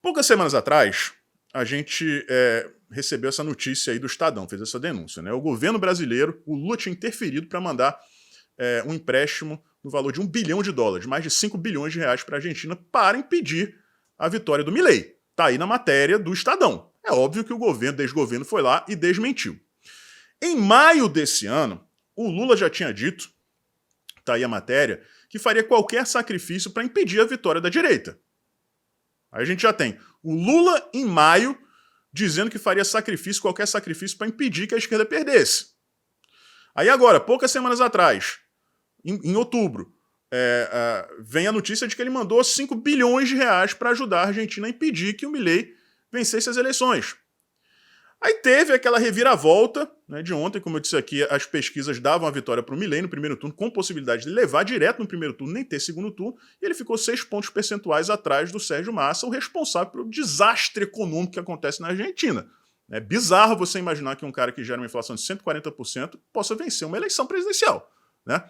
Poucas semanas atrás, a gente recebeu essa notícia aí do Estadão, fez essa denúncia, né? O governo brasileiro, o Lula tinha interferido para mandar um empréstimo no valor de $1 bilhão, mais de 5 bilhões de reais para a Argentina, para impedir a vitória do Milei. Está aí na matéria do Estadão. É óbvio que o desgoverno foi lá e desmentiu. Em maio desse ano, o Lula já tinha dito, está aí a matéria, que faria qualquer sacrifício para impedir a vitória da direita. Aí a gente já tem o Lula, em maio, dizendo que faria qualquer sacrifício para impedir que a esquerda perdesse. Aí agora, poucas semanas atrás, em outubro, vem a notícia de que ele mandou 5 bilhões de reais para ajudar a Argentina a impedir que o Milei vencesse as eleições. Aí teve aquela reviravolta, né, de ontem, como eu disse aqui, as pesquisas davam a vitória para o Milei no primeiro turno, com possibilidade de levar direto no primeiro turno, nem ter segundo turno, e ele ficou 6 pontos percentuais atrás do Sérgio Massa, o responsável pelo desastre econômico que acontece na Argentina. É bizarro você imaginar que um cara que gera uma inflação de 140% possa vencer uma eleição presidencial, né?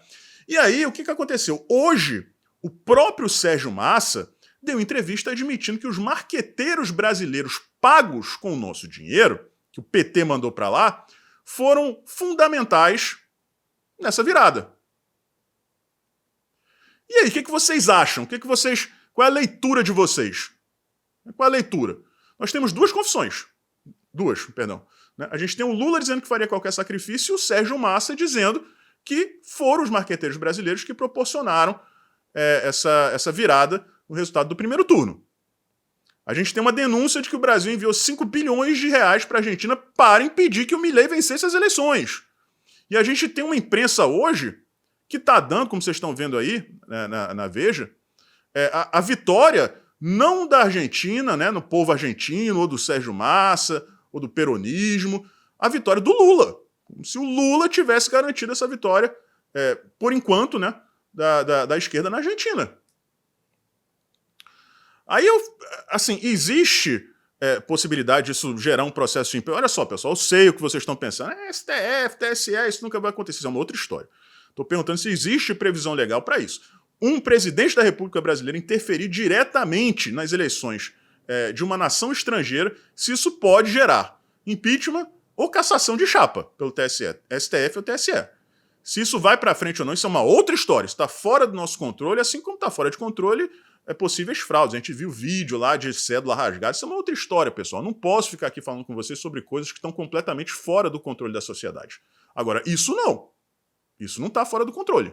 E aí, o que aconteceu? Hoje, o próprio Sérgio Massa deu entrevista admitindo que os marqueteiros brasileiros pagos com o nosso dinheiro, que o PT mandou para lá, foram fundamentais nessa virada. E aí, o que vocês acham? Qual é a leitura de vocês? Qual é a leitura? Nós temos duas confissões. Né? A gente tem o Lula dizendo que faria qualquer sacrifício e o Sérgio Massa dizendo que foram os marqueteiros brasileiros que proporcionaram essa virada no resultado do primeiro turno. A gente tem uma denúncia de que o Brasil enviou 5 bilhões de reais para a Argentina para impedir que o Milei vencesse as eleições. E a gente tem uma imprensa hoje que está dando, como vocês estão vendo aí, né, na Veja, a vitória não da Argentina, né, no povo argentino, ou do Sérgio Massa, ou do peronismo, a vitória do Lula. Como se o Lula tivesse garantido essa vitória, por enquanto, né, da esquerda na Argentina. Aí, existe possibilidade disso gerar um processo de impeachment. Olha só, pessoal, eu sei o que vocês estão pensando. STF, TSE, isso nunca vai acontecer. Isso é uma outra história. Estou perguntando se existe previsão legal para isso. Um presidente da República Brasileira interferir diretamente nas eleições de uma nação estrangeira, se isso pode gerar impeachment ou cassação de chapa pelo TSE, STF ou TSE. Se isso vai para frente ou não, isso é uma outra história. Isso está fora do nosso controle, assim como está fora de controle possíveis fraudes. A gente viu vídeo lá de cédula rasgada. Isso é uma outra história, pessoal. Não posso ficar aqui falando com vocês sobre coisas que estão completamente fora do controle da sociedade. Agora, isso não. Isso não está fora do controle.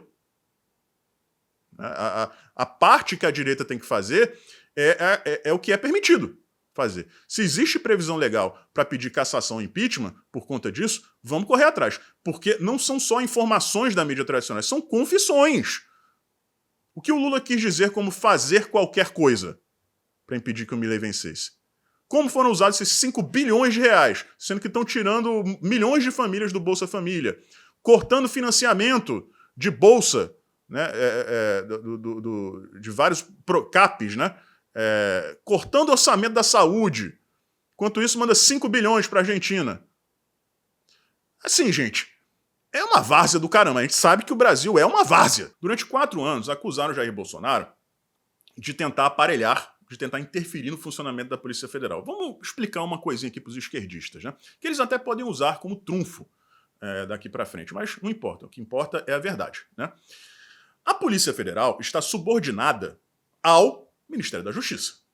A parte que a direita tem que fazer é o que é permitido fazer. Se existe previsão legal para pedir cassação e impeachment por conta disso, vamos correr atrás. Porque não são só informações da mídia tradicional, são confissões. O que o Lula quis dizer como fazer qualquer coisa para impedir que o Milei vencesse? Como foram usados esses 5 bilhões de reais, sendo que estão tirando milhões de famílias do Bolsa Família, cortando financiamento de bolsa, né, de vários CAPs, né, cortando orçamento da saúde. Enquanto isso, manda 5 bilhões para a Argentina. Assim, gente, é uma várzea do caramba. A gente sabe que o Brasil é uma várzea. Durante 4 anos, acusaram Jair Bolsonaro de tentar aparelhar, de tentar interferir no funcionamento da Polícia Federal. Vamos explicar uma coisinha aqui para os esquerdistas, né? Que eles até podem usar como trunfo daqui para frente, mas não importa. O que importa é a verdade, né? A Polícia Federal está subordinada ao Ministério da Justiça.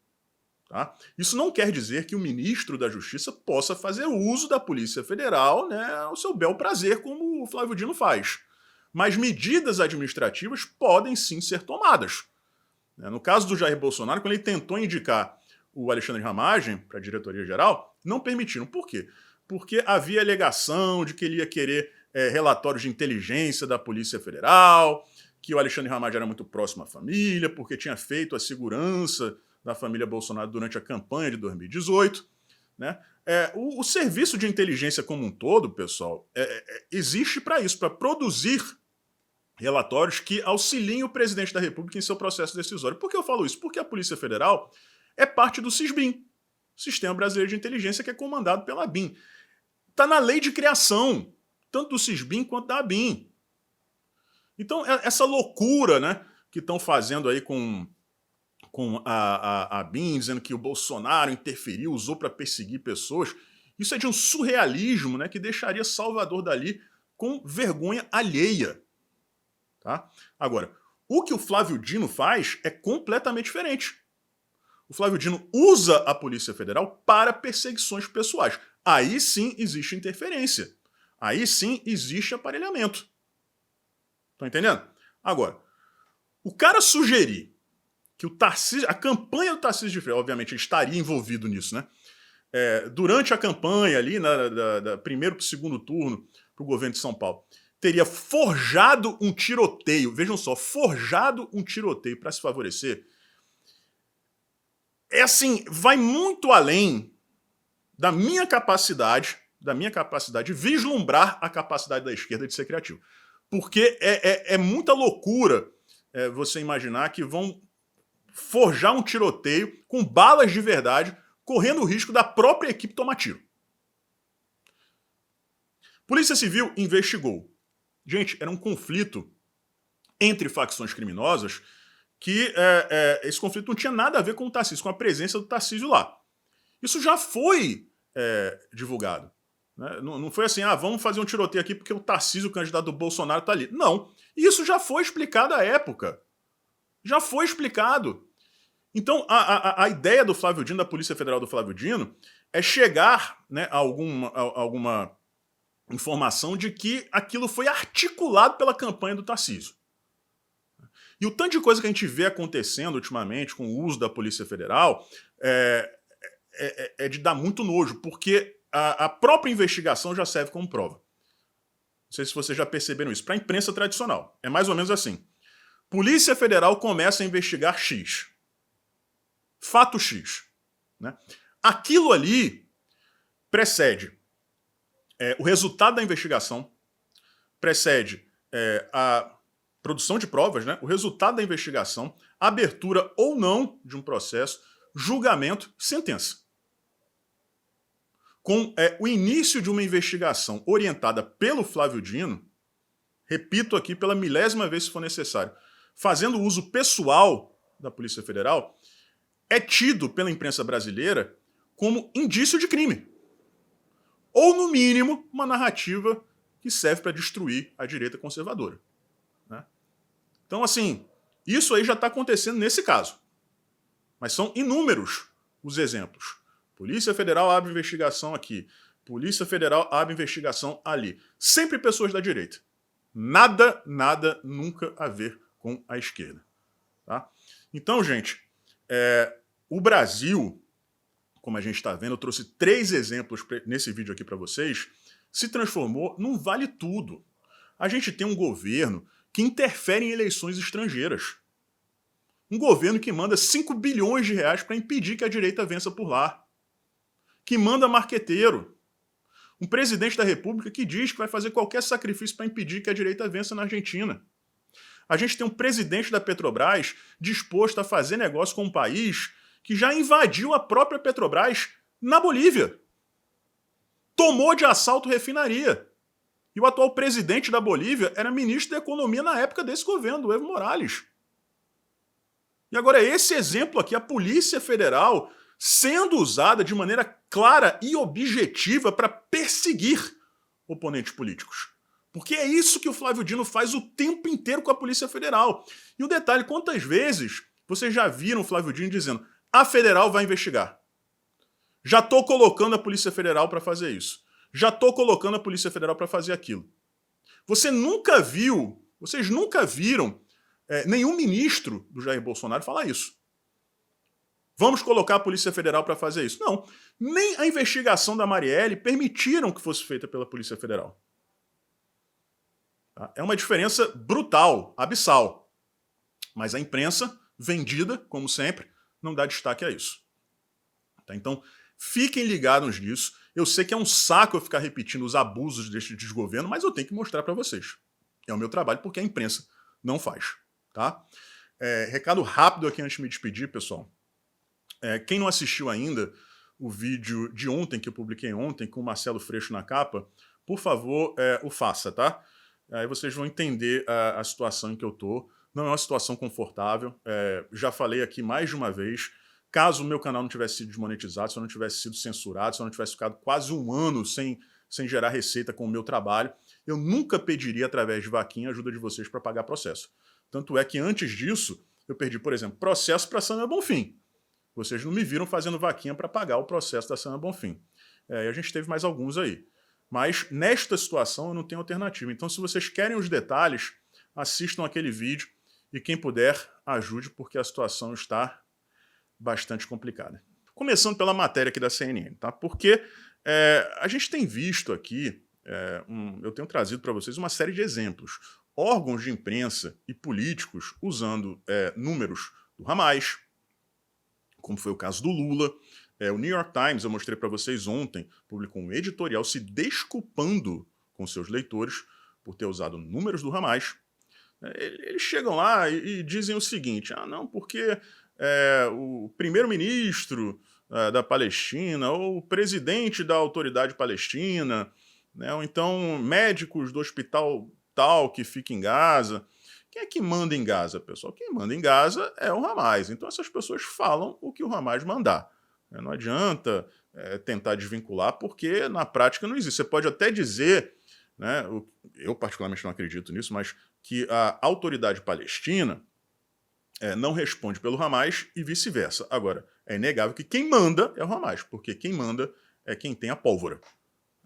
Tá? Isso não quer dizer que o ministro da Justiça possa fazer uso da Polícia Federal, né, ao seu bel prazer, como o Flávio Dino faz. Mas medidas administrativas podem sim ser tomadas. No caso do Jair Bolsonaro, quando ele tentou indicar o Alexandre Ramagem para a diretoria-geral, não permitiram. Por quê? Porque havia alegação de que ele ia querer relatórios de inteligência da Polícia Federal, que o Alexandre Ramagem era muito próximo à família, porque tinha feito a segurança da família Bolsonaro durante a campanha de 2018. Né? O serviço de inteligência como um todo, pessoal, existe para isso, para produzir relatórios que auxiliem o presidente da República em seu processo decisório. Por que eu falo isso? Porque a Polícia Federal é parte do SISBIN, Sistema Brasileiro de Inteligência, que é comandado pela ABIN. Está na lei de criação, tanto do SISBIN quanto da ABIN. Então, essa loucura, né, que estão fazendo aí com com a BIM, dizendo que o Bolsonaro interferiu, usou para perseguir pessoas. Isso é de um surrealismo, né, que deixaria Salvador Dalí com vergonha alheia. Tá? Agora, o que o Flávio Dino faz é completamente diferente. O Flávio Dino usa a Polícia Federal para perseguições pessoais. Aí sim existe interferência. Aí sim existe aparelhamento. Estão entendendo? Agora, o cara sugerir que o Tarcísio, a campanha do Tarcísio de Freitas, obviamente ele estaria envolvido nisso, né? Durante a campanha ali, da primeiro para o segundo turno para o governo de São Paulo, teria forjado um tiroteio, vejam só, forjado um tiroteio para se favorecer, assim, vai muito além da minha capacidade de vislumbrar a capacidade da esquerda de ser criativo. Porque é muita loucura você imaginar que vão forjar um tiroteio com balas de verdade, correndo o risco da própria equipe tomar tiro. Polícia Civil investigou. Gente, era um conflito entre facções criminosas que esse conflito não tinha nada a ver com o Tarcísio, com a presença do Tarcísio lá. Isso já foi divulgado. Né? Não foi assim, vamos fazer um tiroteio aqui porque o Tarcísio, o candidato do Bolsonaro, está ali. Não. Isso já foi explicado à época. Já foi explicado. Então, a ideia do Flávio Dino, da Polícia Federal do Flávio Dino, é chegar, né, a alguma informação de que aquilo foi articulado pela campanha do Tarcísio. E o tanto de coisa que a gente vê acontecendo ultimamente com o uso da Polícia Federal é de dar muito nojo, porque a própria investigação já serve como prova. Não sei se vocês já perceberam isso. Para a imprensa tradicional, é mais ou menos assim. Polícia Federal começa a investigar X. Fato X. Né? Aquilo ali precede o resultado da investigação, precede a produção de provas, né? O resultado da investigação, abertura ou não de um processo, julgamento, sentença. Com o início de uma investigação orientada pelo Flávio Dino, repito aqui pela milésima vez se for necessário, fazendo uso pessoal da Polícia Federal, é tido pela imprensa brasileira como indício de crime. Ou, no mínimo, uma narrativa que serve para destruir a direita conservadora. Né? Então, assim, isso aí já está acontecendo nesse caso. Mas são inúmeros os exemplos. Polícia Federal abre investigação aqui. Polícia Federal abre investigação ali. Sempre pessoas da direita. Nada, nunca a ver com a esquerda. Tá? Então, gente, o Brasil, como a gente está vendo, eu trouxe 3 exemplos nesse vídeo aqui para vocês, se transformou num vale tudo. A gente tem um governo que interfere em eleições estrangeiras. Um governo que manda 5 bilhões de reais para impedir que a direita vença por lá. Que manda marqueteiro. Um presidente da República que diz que vai fazer qualquer sacrifício para impedir que a direita vença na Argentina. A gente tem um presidente da Petrobras disposto a fazer negócio com um país que já invadiu a própria Petrobras na Bolívia. Tomou de assalto refinaria. E o atual presidente da Bolívia era ministro da Economia na época desse governo, do Evo Morales. E agora esse exemplo aqui, a Polícia Federal sendo usada de maneira clara e objetiva para perseguir oponentes políticos. Porque é isso que o Flávio Dino faz o tempo inteiro com a Polícia Federal. E um detalhe, quantas vezes vocês já viram o Flávio Dino dizendo a Federal vai investigar. Já estou colocando a Polícia Federal para fazer isso. Já estou colocando a Polícia Federal para fazer aquilo. Vocês nunca viram nenhum ministro do Jair Bolsonaro falar isso. Vamos colocar a Polícia Federal para fazer isso. Não, nem a investigação da Marielle permitiram que fosse feita pela Polícia Federal. Tá? É uma diferença brutal, abissal. Mas a imprensa, vendida, como sempre, não dá destaque a isso. Tá? Então, fiquem ligados nisso. Eu sei que é um saco eu ficar repetindo os abusos deste desgoverno, mas eu tenho que mostrar para vocês. É o meu trabalho, porque a imprensa não faz. Tá? Recado rápido aqui antes de me despedir, pessoal. Quem não assistiu ainda o vídeo de ontem, que eu publiquei ontem, com o Marcelo Freixo na capa, por favor, o faça, tá? Aí vocês vão entender a situação em que eu tô. Não é uma situação confortável. Já falei aqui mais de uma vez, caso o meu canal não tivesse sido desmonetizado, se eu não tivesse sido censurado, se eu não tivesse ficado quase um ano sem gerar receita com o meu trabalho, eu nunca pediria, através de vaquinha, a ajuda de vocês para pagar processo. Tanto é que antes disso, eu perdi, por exemplo, processo para a Samia Bonfim. Vocês não me viram fazendo vaquinha para pagar o processo da Samia Bonfim. E a gente teve mais alguns aí. Mas nesta situação eu não tenho alternativa. Então, se vocês querem os detalhes, assistam aquele vídeo e quem puder, ajude, porque a situação está bastante complicada. Começando pela matéria aqui da CNN, tá? Porque a gente tem visto aqui, eu tenho trazido para vocês uma série de exemplos. Órgãos de imprensa e políticos usando números do Hamas, como foi o caso do Lula. O New York Times, eu mostrei para vocês ontem, publicou um editorial se desculpando com seus leitores por ter usado números do Hamas. Eles chegam lá e dizem o seguinte: não, porque o primeiro-ministro da Palestina, ou o presidente da autoridade palestina, né, ou então médicos do hospital tal que fica em Gaza. Quem é que manda em Gaza, pessoal? Quem manda em Gaza é o Hamas. Então essas pessoas falam o que o Hamas mandar. Não adianta tentar desvincular, porque na prática não existe. Você pode até dizer, né, eu particularmente não acredito nisso, mas que a autoridade palestina não responde pelo Hamas e vice-versa. Agora, é inegável que quem manda é o Hamas, porque quem manda é quem tem a pólvora.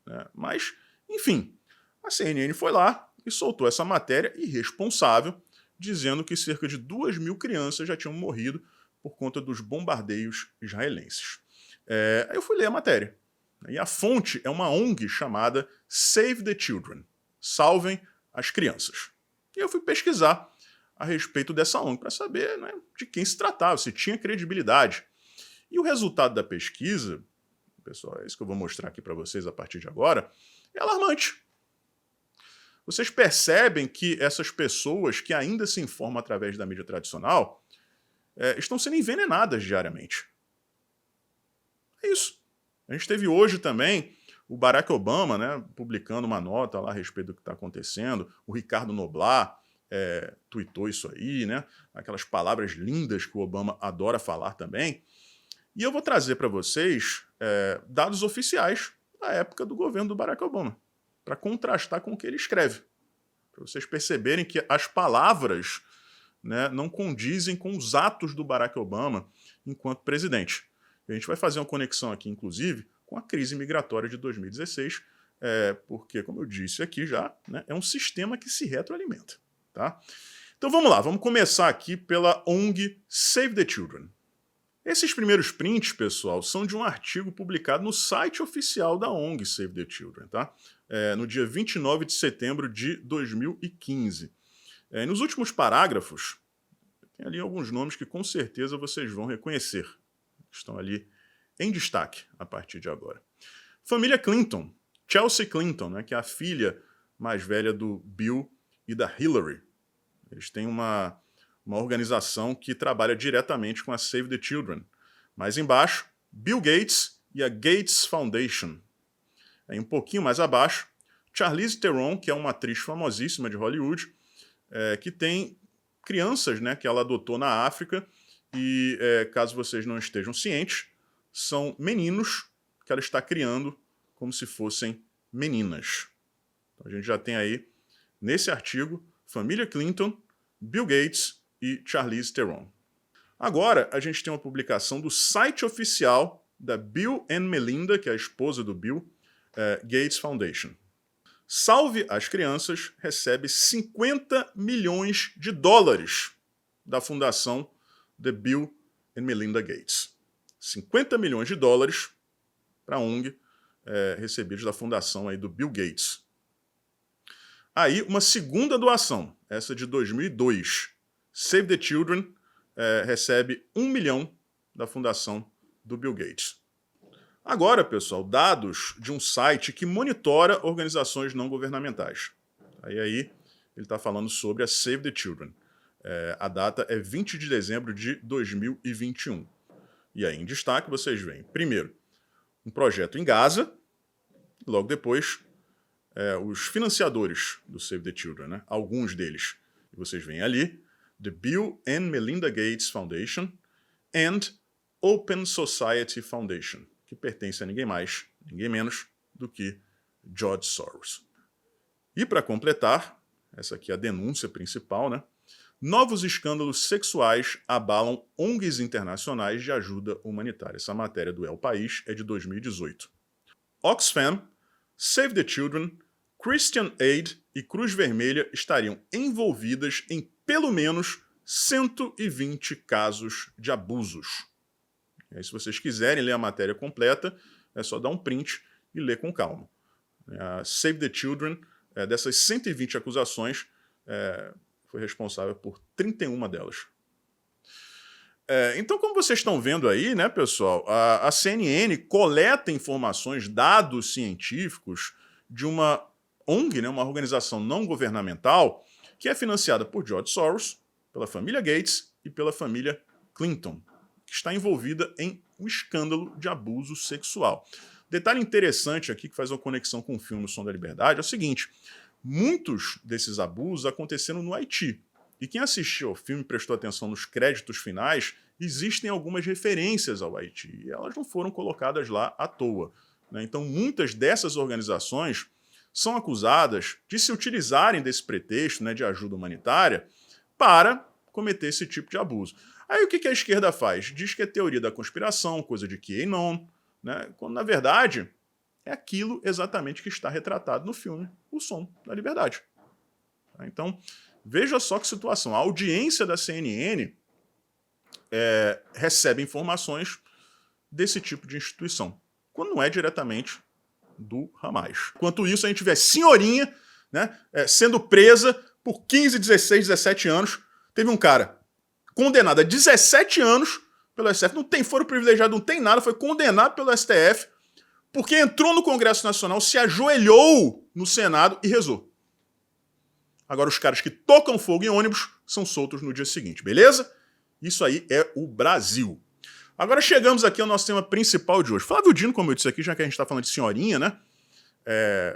Né? Mas, enfim, a CNN foi lá e soltou essa matéria irresponsável, dizendo que cerca de 2.000 crianças já tinham morrido por conta dos bombardeios israelenses. Aí eu fui ler a matéria. E a fonte é uma ONG chamada Save the Children, Salvem as Crianças. E eu fui pesquisar a respeito dessa ONG para saber, né, de quem se tratava, se tinha credibilidade. E o resultado da pesquisa, pessoal, é isso que eu vou mostrar aqui para vocês a partir de agora, é alarmante. Vocês percebem que essas pessoas que ainda se informam através da mídia tradicional estão sendo envenenadas diariamente. É isso. A gente teve hoje também o Barack Obama, né, publicando uma nota lá a respeito do que está acontecendo. O Ricardo Noblat tuitou isso aí, né? Aquelas palavras lindas que o Obama adora falar também. E eu vou trazer para vocês dados oficiais da época do governo do Barack Obama, para contrastar com o que ele escreve. Para vocês perceberem que as palavras, né, não condizem com os atos do Barack Obama enquanto presidente. A gente vai fazer uma conexão aqui, inclusive, com a crise migratória de 2016, porque, como eu disse aqui já, né, é um sistema que se retroalimenta. Tá? Então vamos lá, vamos começar aqui pela ONG Save the Children. Esses primeiros prints, pessoal, são de um artigo publicado no site oficial da ONG Save the Children, tá? No dia 29 de setembro de 2015. Nos últimos parágrafos, tem ali alguns nomes que com certeza vocês vão reconhecer. Estão ali em destaque a partir de agora. Família Clinton, Chelsea Clinton, né, que é a filha mais velha do Bill e da Hillary. Eles têm uma organização que trabalha diretamente com a Save the Children. Mais embaixo, Bill Gates e a Gates Foundation. Um pouquinho mais abaixo, Charlize Theron, que é uma atriz famosíssima de Hollywood, que tem crianças, né, que ela adotou na África e, caso vocês não estejam cientes, são meninos que ela está criando como se fossem meninas. Então a gente já tem aí, nesse artigo, família Clinton, Bill Gates e Charlize Theron. Agora, a gente tem uma publicação do site oficial da Bill and Melinda, que é a esposa do Bill, Gates Foundation. Salve as Crianças recebe 50 milhões de dólares da fundação The Bill and Melinda Gates. 50 milhões de dólares para a ONG recebidos da fundação aí do Bill Gates. Aí, uma segunda doação, essa de 2002. Save the Children recebe 1 milhão da fundação do Bill Gates. Agora, pessoal, dados de um site que monitora organizações não governamentais. Aí ele está falando sobre a Save the Children. A data é 20 de dezembro de 2021. E aí, em destaque, vocês veem, primeiro, um projeto em Gaza, logo depois, os financiadores do Save the Children, né? Alguns deles, vocês veem ali, the Bill and Melinda Gates Foundation and Open Society Foundation, que pertence a ninguém mais, ninguém menos do que George Soros. E para completar, essa aqui é a denúncia principal, né? Novos escândalos sexuais abalam ONGs internacionais de ajuda humanitária. Essa matéria do El País é de 2018. Oxfam, Save the Children, Christian Aid e Cruz Vermelha estariam envolvidas em pelo menos 120 casos de abusos. E aí, se vocês quiserem ler a matéria completa, é só dar um print e ler com calma. A Save the Children, dessas 120 acusações, foi responsável por 31 delas. Então, como vocês estão vendo aí, né, pessoal, a CNN coleta informações, dados científicos de uma ONG, né, uma organização não governamental, que é financiada por George Soros, pela família Gates e pela família Clinton, que está envolvida em um escândalo de abuso sexual. Detalhe interessante aqui, que faz uma conexão com o filme O Som da Liberdade, é o seguinte: muitos desses abusos aconteceram no Haiti. E quem assistiu ao filme e prestou atenção nos créditos finais, existem algumas referências ao Haiti, e elas não foram colocadas lá à toa, né? Então, muitas dessas organizações são acusadas de se utilizarem desse pretexto, né, de ajuda humanitária para cometer esse tipo de abuso. Aí o que a esquerda faz? Diz que é teoria da conspiração, coisa de QAnon, né, quando na verdade é aquilo exatamente que está retratado no filme O Som da Liberdade. Então, veja só que situação. A audiência da CNN recebe informações desse tipo de instituição, quando não é diretamente do Hamas. Enquanto isso, a gente vê a senhorinha, né, sendo presa por 15, 16, 17 anos. Teve um cara condenado a 17 anos pelo STF, não tem foro privilegiado, não tem nada, foi condenado pelo STF, porque entrou no Congresso Nacional, se ajoelhou no Senado e rezou. Agora, os caras que tocam fogo em ônibus são soltos no dia seguinte, beleza? Isso aí é o Brasil. Agora chegamos aqui ao nosso tema principal de hoje. Flávio Dino, como eu disse aqui, já que a gente está falando de senhorinha, né?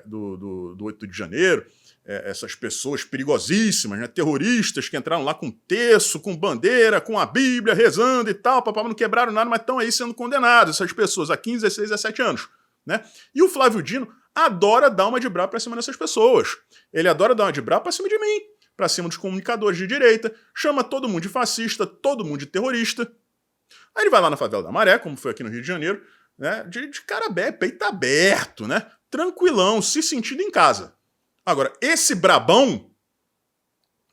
Do 8 de janeiro, essas pessoas perigosíssimas, né? Terroristas que entraram lá com terço, com bandeira, com a Bíblia, rezando e tal, papai, não quebraram nada, mas estão aí sendo condenados, essas pessoas, há 15, 16, 17 anos. Né? E o Flávio Dino adora dar uma de brá pra cima dessas pessoas. Ele adora dar uma de brá pra cima de mim, pra cima dos comunicadores de direita, chama todo mundo de fascista, todo mundo de terrorista. Aí ele vai lá na Favela da Maré, como foi aqui no Rio de Janeiro, né, de cara aberto, peito aberto, né, tranquilão, se sentindo em casa. Agora, esse brabão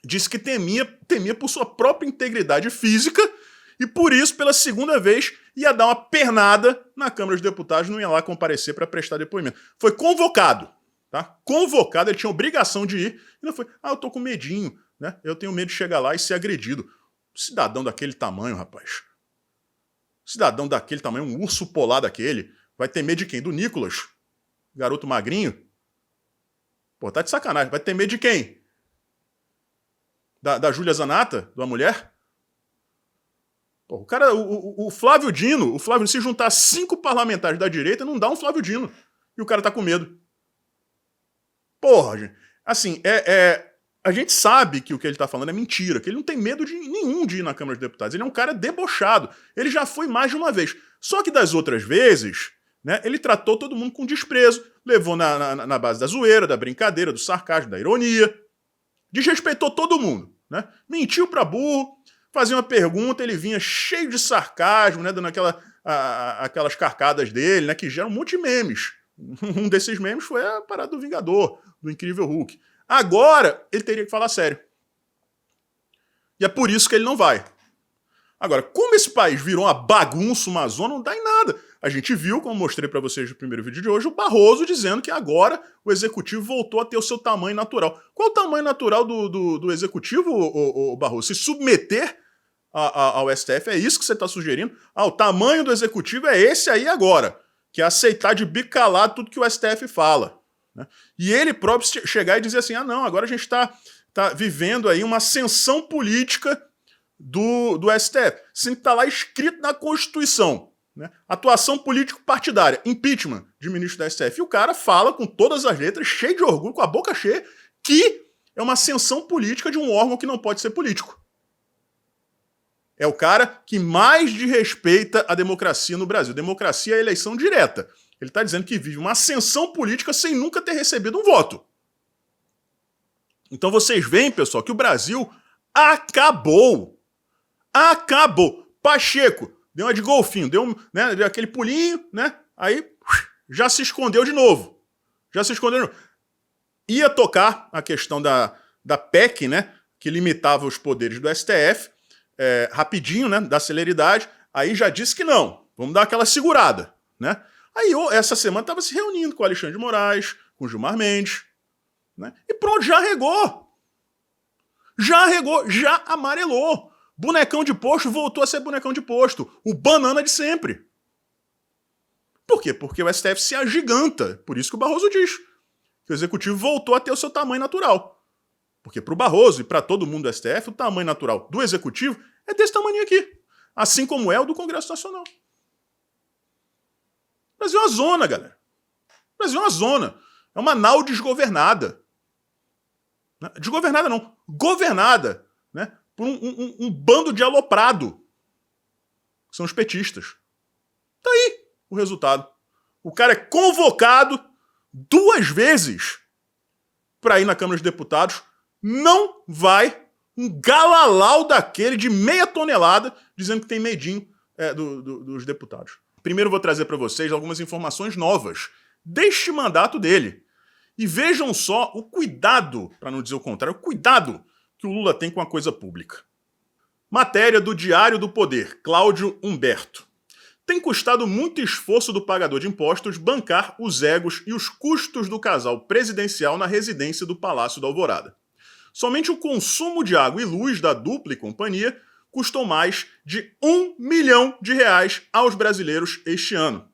disse que temia por sua própria integridade física e por isso, pela segunda vez, ia dar uma pernada na Câmara dos Deputados, não ia lá comparecer para prestar depoimento. Foi convocado, tá? Convocado, ele tinha obrigação de ir, e não foi, eu tô com medinho, né? Eu tenho medo de chegar lá e ser agredido. Cidadão daquele tamanho, rapaz. Cidadão daquele tamanho, um urso polar daquele, vai ter medo de quem? Do Nicolas? Garoto magrinho? Pô, tá de sacanagem. Vai ter medo de quem? Da Júlia Zanata? Da mulher? Pô, o cara, o Flávio Dino, se juntar 5 parlamentares da direita, não dá um Flávio Dino. E o cara tá com medo. Porra, gente. Assim, a gente sabe que o que ele tá falando é mentira, que ele não tem medo nenhum de ir na Câmara dos Deputados. Ele é um cara debochado. Ele já foi mais de uma vez. Só que das outras vezes, né, ele tratou todo mundo com desprezo, levou na base da zoeira, da brincadeira, do sarcasmo, da ironia. Desrespeitou todo mundo, né? Mentiu pra burro, fazia uma pergunta, ele vinha cheio de sarcasmo, né, dando aquelas carcadas dele, né, que geram um monte de memes. Um desses memes foi a parada do Vingador, do Incrível Hulk. Agora, ele teria que falar sério. E é por isso que ele não vai. Agora, como esse país virou uma bagunça, uma zona, não dá em nada. A gente viu, como mostrei para vocês no primeiro vídeo de hoje, o Barroso dizendo que agora o executivo voltou a ter o seu tamanho natural. Qual o tamanho natural do executivo, o Barroso? Se submeter ao STF, é isso que você está sugerindo? O tamanho do executivo é esse aí agora, que é aceitar de bico calado tudo que o STF fala. Né? E ele próprio chegar e dizer assim, não, agora a gente está vivendo aí uma ascensão política do STF. Sim, está lá escrito na Constituição. Né? Atuação político-partidária, impeachment de ministro da STF. E o cara fala com todas as letras, cheio de orgulho, com a boca cheia, que é uma ascensão política de um órgão que não pode ser político. É o cara que mais desrespeita a democracia no Brasil. Democracia é eleição direta. Ele está dizendo que vive uma ascensão política sem nunca ter recebido um voto. Então vocês veem, pessoal, que o Brasil acabou. Acabou. Pacheco deu uma de golfinho, deu aquele pulinho, né? Aí já se escondeu de novo. Já se escondeu de novo. Ia tocar a questão da PEC, né? Que limitava os poderes do STF, rapidinho, né? Da celeridade. Aí já disse que não. Vamos dar aquela segurada, né? Aí essa semana estava se reunindo com o Alexandre de Moraes, com o Gilmar Mendes, né? E pronto, já regou. Já regou, já amarelou. Bonecão de posto voltou a ser bonecão de posto. O banana de sempre. Por quê? Porque o STF se agiganta. Por isso que o Barroso diz que o Executivo voltou a ter o seu tamanho natural. Porque para o Barroso e para todo mundo do STF, o tamanho natural do Executivo é desse tamanho aqui. Assim como é o do Congresso Nacional. O Brasil é uma zona, galera. O Brasil é uma zona. É uma nau desgovernada. Desgovernada não. Governada, né? Por um bando de aloprado. Que são os petistas. Tá aí o resultado. O cara é convocado 2 vezes para ir na Câmara dos Deputados. Não vai um galalau daquele de meia tonelada dizendo que tem medinho dos deputados. Primeiro vou trazer para vocês algumas informações novas deste mandato dele. E vejam só o cuidado, para não dizer o contrário, o cuidado que o Lula tem com a coisa pública. Matéria do Diário do Poder, Cláudio Humberto. Tem custado muito esforço do pagador de impostos bancar os egos e os custos do casal presidencial na residência do Palácio da Alvorada. Somente o consumo de água e luz da dupla e companhia custou mais de R$1 milhão aos brasileiros este ano.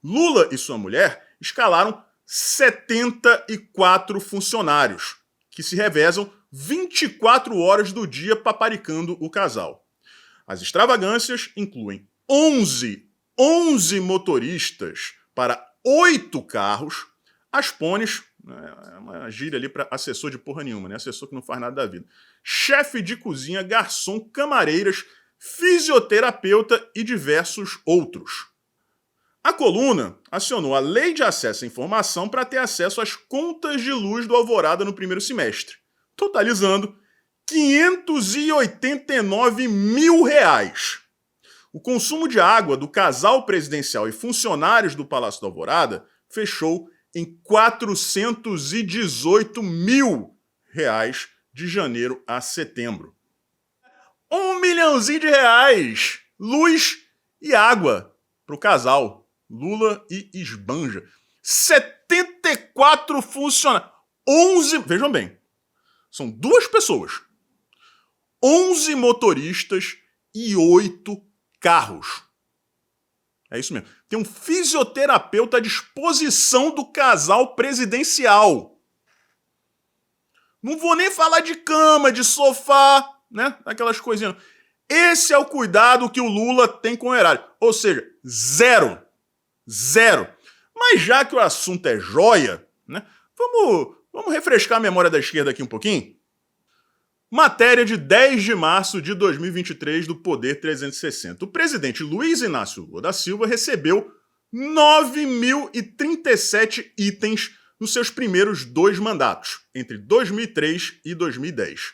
Lula e sua mulher escalaram 74 funcionários, que se revezam 24 horas do dia paparicando o casal. As extravagâncias incluem 11 motoristas para 8 carros, as pones, é uma gíria ali para assessor de porra nenhuma, né? Assessor que não faz nada da vida. Chefe de cozinha, garçom, camareiras, fisioterapeuta e diversos outros. A coluna acionou a Lei de Acesso à Informação para ter acesso às contas de luz do Alvorada no primeiro semestre, totalizando R$589 mil. O consumo de água do casal presidencial e funcionários do Palácio da Alvorada fechou em R$418 mil de janeiro a setembro. R$1 milhãozinho, luz e água para o casal. Lula e Esbanja. 74 funcionários. 11, vejam bem, são 2 pessoas. 11 motoristas e 8 carros. É isso mesmo. Tem um fisioterapeuta à disposição do casal presidencial. Não vou nem falar de cama, de sofá, né? Aquelas coisinhas. Esse é o cuidado que o Lula tem com o erário. Ou seja, zero. Mas já que o assunto é joia, né? Vamos refrescar a memória da esquerda aqui um pouquinho? Matéria de 10 de março de 2023 do Poder 360. O presidente Luiz Inácio Lula da Silva recebeu 9.037 itens nos seus primeiros 2 mandatos, entre 2003 e 2010.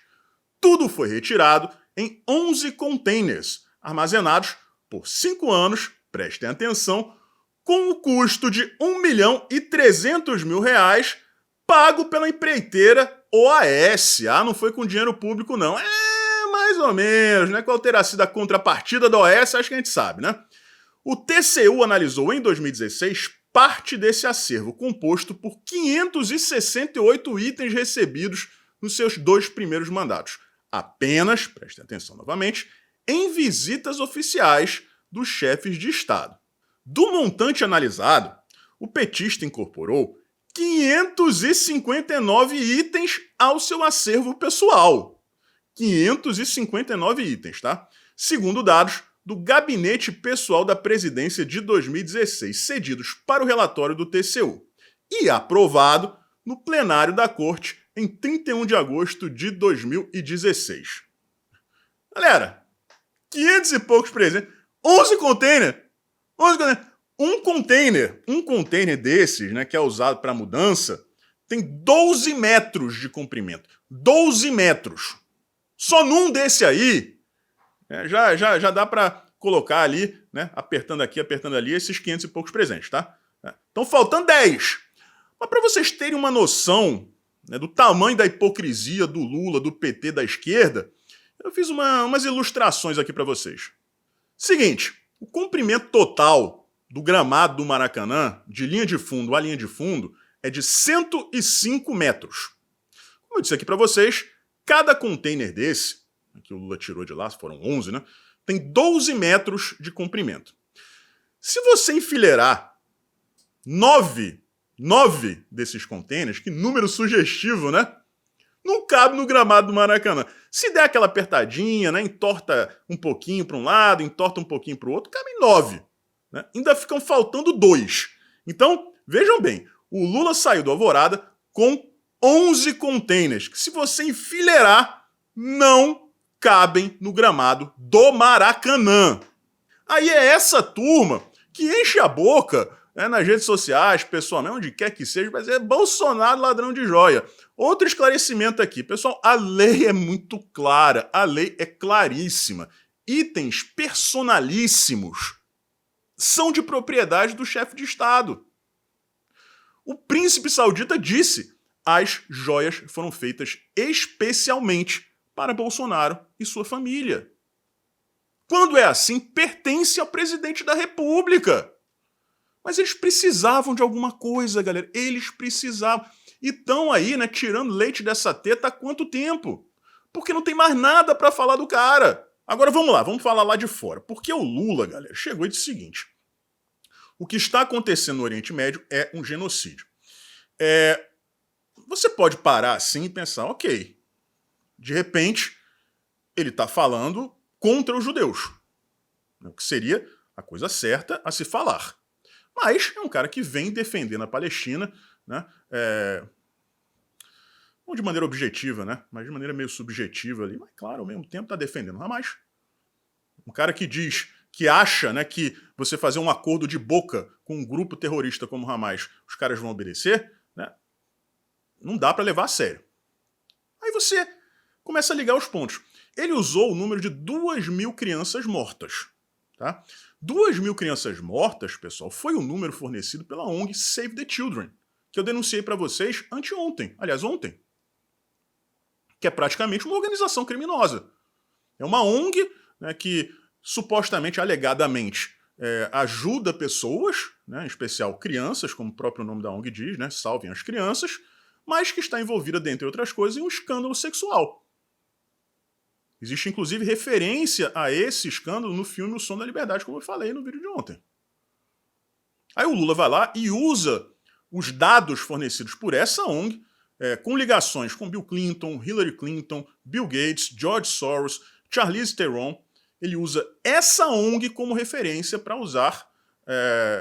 Tudo foi retirado em 11 containers, armazenados por 5 anos, prestem atenção, com o custo de R$1.300.000 pago pela empreiteira OAS. Não foi com dinheiro público, não. Mais ou menos, né? Qual terá sido a contrapartida da OAS, acho que a gente sabe, né? O TCU analisou em 2016 parte desse acervo, composto por 568 itens recebidos nos seus 2 primeiros mandatos. Apenas, prestem atenção novamente, em visitas oficiais dos chefes de Estado. Do montante analisado, o petista incorporou 559 itens ao seu acervo pessoal. 559 itens, tá? Segundo dados do Gabinete Pessoal da Presidência de 2016, cedidos para o relatório do TCU e aprovado no plenário da Corte em 31 de agosto de 2016. Galera, 500 e poucos presentes. 11 containers. 11 containers. Um container desses, né, que é usado para mudança, tem 12 metros de comprimento. 12 metros. Só num desse aí, já dá para colocar ali, né, apertando aqui, apertando ali, esses 500 e poucos presentes, tá? Estão faltando 10. Mas para vocês terem uma noção, né, do tamanho da hipocrisia do Lula, do PT, da esquerda, eu fiz umas ilustrações aqui para vocês. Seguinte, o comprimento total do gramado do Maracanã, de linha de fundo a linha de fundo, é de 105 metros. Como eu disse aqui para vocês, cada container desse, que o Lula tirou de lá, foram 11, né, tem 12 metros de comprimento. Se você enfileirar 9 desses containers, que número sugestivo, né? Não cabe no gramado do Maracanã. Se der aquela apertadinha, né, entorta um pouquinho para um lado, entorta um pouquinho para o outro, cabem 9. Né? Ainda ficam faltando 2. Então, vejam bem, o Lula saiu do Alvorada com 11 containers, que se você enfileirar, não cabem no gramado do Maracanã. Aí é essa turma que enche a boca, né, nas redes sociais, pessoalmente, onde quer que seja, mas é Bolsonaro ladrão de joia. Outro esclarecimento aqui. Pessoal, a lei é muito clara, a lei é claríssima. Itens personalíssimos são de propriedade do chefe de Estado. O príncipe saudita disse: as joias foram feitas especialmente para Bolsonaro e sua família. Quando é assim, pertence ao presidente da República. Mas eles precisavam de alguma coisa, galera. Eles precisavam. E estão aí, né, tirando leite dessa teta há quanto tempo? Porque não tem mais nada para falar do cara. Agora vamos lá, vamos falar lá de fora. Porque o Lula, galera, chegou e disse o seguinte: o que está acontecendo no Oriente Médio é um genocídio. Você pode parar assim e pensar, ok, de repente ele está falando contra os judeus, o que seria a coisa certa a se falar. Mas é um cara que vem defendendo a Palestina, né, não de maneira objetiva, né, mas de maneira meio subjetiva ali, mas claro, ao mesmo tempo está defendendo o Hamas. Um cara que diz, que acha, né, que você fazer um acordo de boca com um grupo terrorista como o Hamas, os caras vão obedecer, né, não dá para levar a sério. Aí você começa a ligar os pontos. Ele usou o número de 2.000 crianças mortas. Tá? 2.000 crianças mortas, pessoal, foi o número fornecido pela ONG Save the Children, que eu denunciei para vocês anteontem, aliás, ontem, que é praticamente uma organização criminosa. É uma ONG, né, que supostamente, alegadamente, ajuda pessoas, né, em especial crianças, como o próprio nome da ONG diz, né, salvem as crianças, mas que está envolvida, dentre outras coisas, em um escândalo sexual. Existe, inclusive, referência a esse escândalo no filme O Som da Liberdade, como eu falei no vídeo de ontem. Aí o Lula vai lá e usa os dados fornecidos por essa ONG, com ligações com Bill Clinton, Hillary Clinton, Bill Gates, George Soros, Charlize Theron. Ele usa essa ONG como referência para usar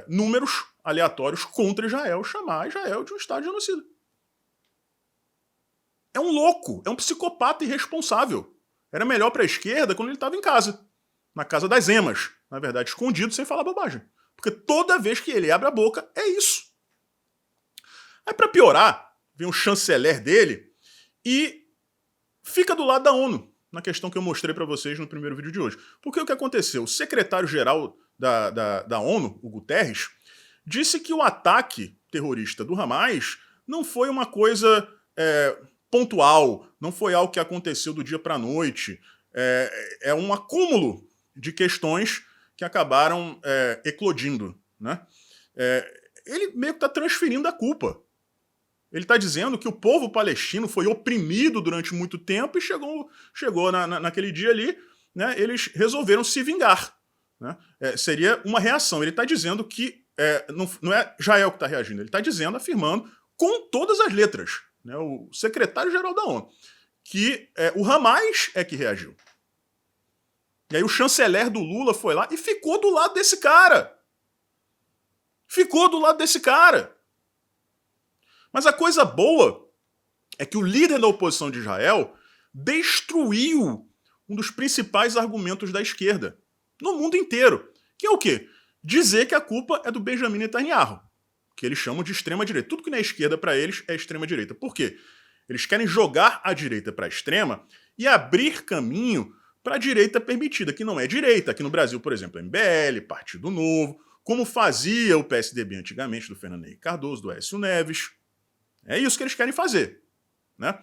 números aleatórios contra Israel, chamar Israel de um Estado genocida. É um louco, é um psicopata irresponsável. Era melhor para a esquerda quando ele estava em casa. Na casa das emas. Na verdade, escondido, sem falar bobagem. Porque toda vez que ele abre a boca, é isso. Aí, para piorar, vem o chanceler dele e fica do lado da ONU, na questão que eu mostrei para vocês no primeiro vídeo de hoje. Porque o que aconteceu? O secretário-geral da ONU, o Guterres, disse que o ataque terrorista do Hamas não foi uma coisa pontual, não foi algo que aconteceu do dia para a noite. É um acúmulo de questões que acabaram eclodindo. Né? Ele meio que está transferindo a culpa. Ele está dizendo que o povo palestino foi oprimido durante muito tempo e chegou naquele dia ali, né, eles resolveram se vingar. Né? Seria uma reação. Ele está dizendo que não é Israel que está reagindo, ele está dizendo, afirmando, com todas as letras, né, o secretário-geral da ONU, que o Hamas é que reagiu. E aí o chanceler do Lula foi lá e ficou do lado desse cara. Ficou do lado desse cara. Mas a coisa boa é que o líder da oposição de Israel destruiu um dos principais argumentos da esquerda no mundo inteiro, que é o quê? Dizer que a culpa é do Benjamin Netanyahu, que eles chamam de extrema-direita. Tudo que não é esquerda para eles é extrema-direita. Por quê? Eles querem jogar a direita para a extrema e abrir caminho para a direita permitida, que não é direita. Aqui no Brasil, por exemplo, MBL, Partido Novo, como fazia o PSDB antigamente, do Fernando Henrique Cardoso, do Aécio Neves. É isso que eles querem fazer, né?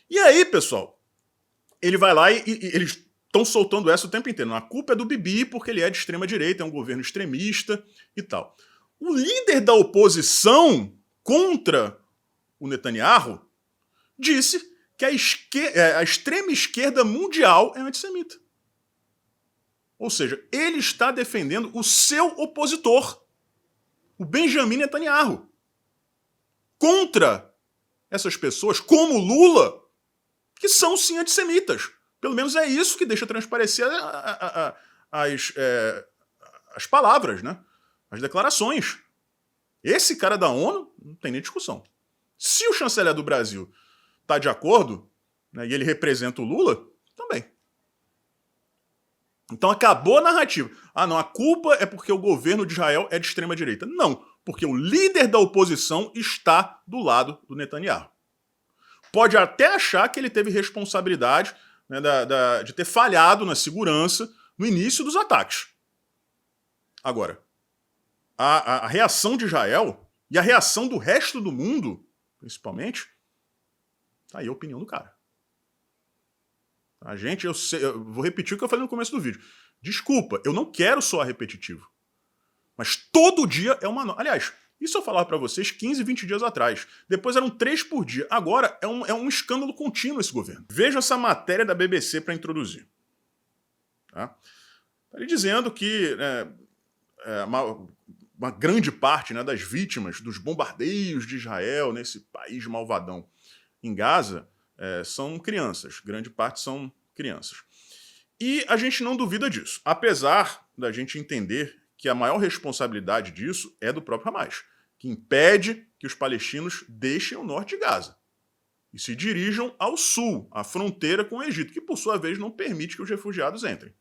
E aí, pessoal, ele vai lá e eles estão soltando essa o tempo inteiro. A culpa é do Bibi porque ele é de extrema direita, é um governo extremista e tal. O líder da oposição contra o Netanyahu disse que a extrema esquerda mundial é antissemita. Ou seja, ele está defendendo o seu opositor, o Benjamin Netanyahu, contra essas pessoas, como Lula, que são sim antissemitas. Pelo menos é isso que deixa transparecer as palavras, né? As declarações. Esse cara da ONU não tem nem discussão. Se o chanceler do Brasil está de acordo, né, e ele representa o Lula, também. Então acabou a narrativa. Ah, não, a culpa é porque o governo de Israel é de extrema direita. Não, porque o líder da oposição está do lado do Netanyahu. Pode até achar que ele teve responsabilidade, né, de ter falhado na segurança no início dos ataques. Agora, a reação de Israel e a reação do resto do mundo, principalmente, tá aí a opinião do cara. A gente, eu vou repetir o que eu falei no começo do vídeo. Desculpa, eu não quero soar repetitivo. Mas todo dia é uma... Aliás, isso eu falava para vocês 15, 20 dias atrás. Depois eram 3 por dia. Agora é um escândalo contínuo esse governo. Veja essa matéria da BBC para introduzir. Tá ali dizendo que uma grande parte, né, das vítimas dos bombardeios de Israel nesse país malvadão em Gaza são crianças. Grande parte são crianças. E a gente não duvida disso. Apesar da gente entender que a maior responsabilidade disso é do próprio Hamas, que impede que os palestinos deixem o norte de Gaza e se dirijam ao sul, à fronteira com o Egito, que por sua vez não permite que os refugiados entrem.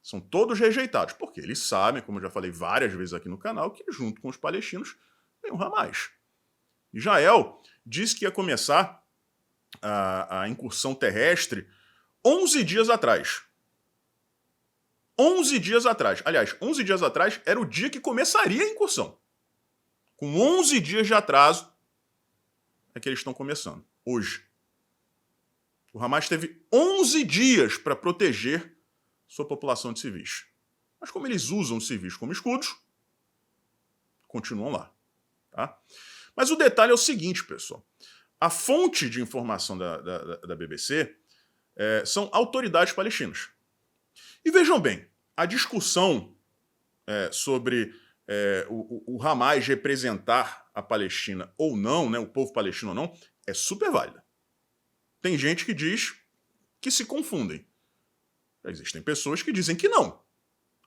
São todos rejeitados, porque eles sabem, como eu já falei várias vezes aqui no canal, que junto com os palestinos vem o Hamas. Israel disse que ia começar a incursão terrestre 11 dias atrás. 11 dias atrás. Aliás, 11 dias atrás era o dia que começaria a incursão. Com 11 dias de atraso é que eles estão começando. Hoje. O Hamas teve 11 dias para proteger sua população de civis. Mas como eles usam os civis como escudos, continuam lá. Tá? Mas o detalhe é o seguinte, pessoal. A fonte de informação da BBC são autoridades palestinas. E vejam bem, a discussão sobre o Hamas representar a Palestina ou não, né, o povo palestino ou não, é super válida. Tem gente que diz que se confundem. Existem pessoas que dizem que não.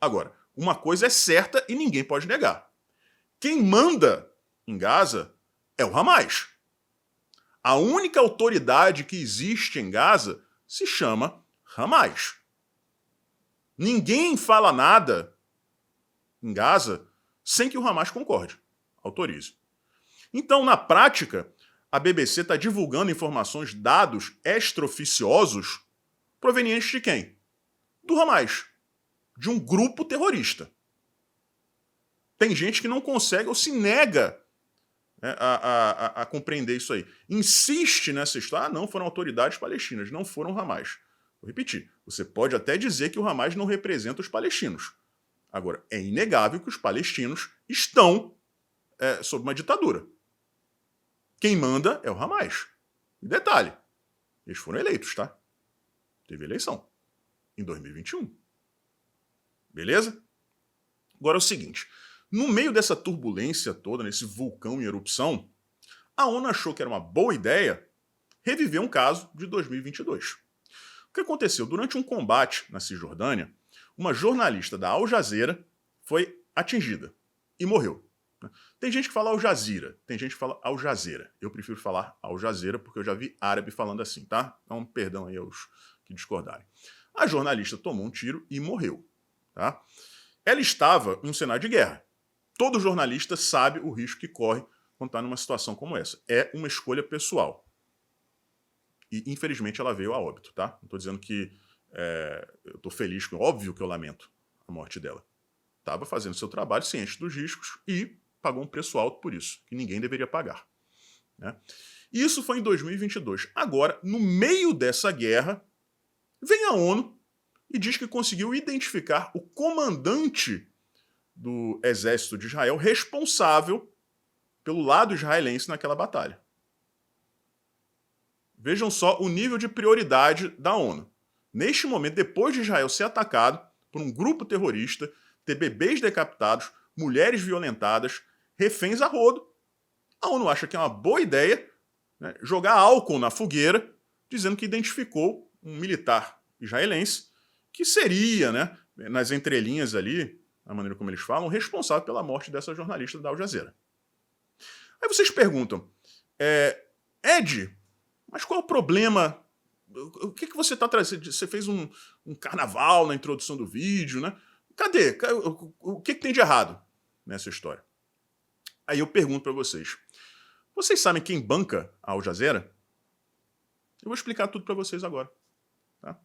Agora, uma coisa é certa e ninguém pode negar. Quem manda em Gaza é o Hamas. A única autoridade que existe em Gaza se chama Hamas. Ninguém fala nada em Gaza sem que o Hamas concorde, autorize. Então, na prática, a BBC está divulgando informações, dados extraoficiosos provenientes de quem? Do Hamas, de um grupo terrorista. Tem gente que não consegue ou se nega a compreender isso aí. Insiste nessa história, não, foram autoridades palestinas, não foram Hamas. Vou repetir, você pode até dizer que o Hamas não representa os palestinos. Agora, é inegável que os palestinos estão sob uma ditadura. Quem manda é o Hamas. E detalhe, eles foram eleitos, tá? Teve eleição em 2021. Beleza? Agora é o seguinte, no meio dessa turbulência toda, nesse vulcão em erupção, a ONU achou que era uma boa ideia reviver um caso de 2022. O que aconteceu? Durante um combate na Cisjordânia, uma jornalista da Al Jazeera foi atingida e morreu. Tem gente que fala Al Jazeera, tem gente que fala Al Jazeera. Eu prefiro falar Al Jazeera porque eu já vi árabe falando assim, tá? Então, perdão aí aos que discordarem. A jornalista tomou um tiro e morreu. Tá? Ela estava em um cenário de guerra. Todo jornalista sabe o risco que corre quando está numa situação como essa. É uma escolha pessoal. E, infelizmente, ela veio a óbito. Tá? Não estou dizendo que eu estou feliz, óbvio que eu lamento a morte dela. Estava fazendo seu trabalho ciente dos riscos e pagou um preço alto por isso, que ninguém deveria pagar. Né? Isso foi em 2022. Agora, no meio dessa guerra, vem a ONU e diz que conseguiu identificar o comandante do exército de Israel responsável pelo lado israelense naquela batalha. Vejam só o nível de prioridade da ONU. Neste momento, depois de Israel ser atacado por um grupo terrorista, ter bebês decapitados, mulheres violentadas, reféns a rodo, a ONU acha que é uma boa ideia, né, jogar álcool na fogueira, dizendo que identificou um militar israelense que seria, né, nas entrelinhas ali, a maneira como eles falam, responsável pela morte dessa jornalista da Al Jazeera. Aí vocês perguntam, Ed, mas qual é o problema? O que você está trazendo? Você fez um carnaval na introdução do vídeo, né? Cadê? O que tem de errado nessa história? Aí eu pergunto para vocês. Vocês sabem quem banca a Al Jazeera? Eu vou explicar tudo para vocês agora. Tá?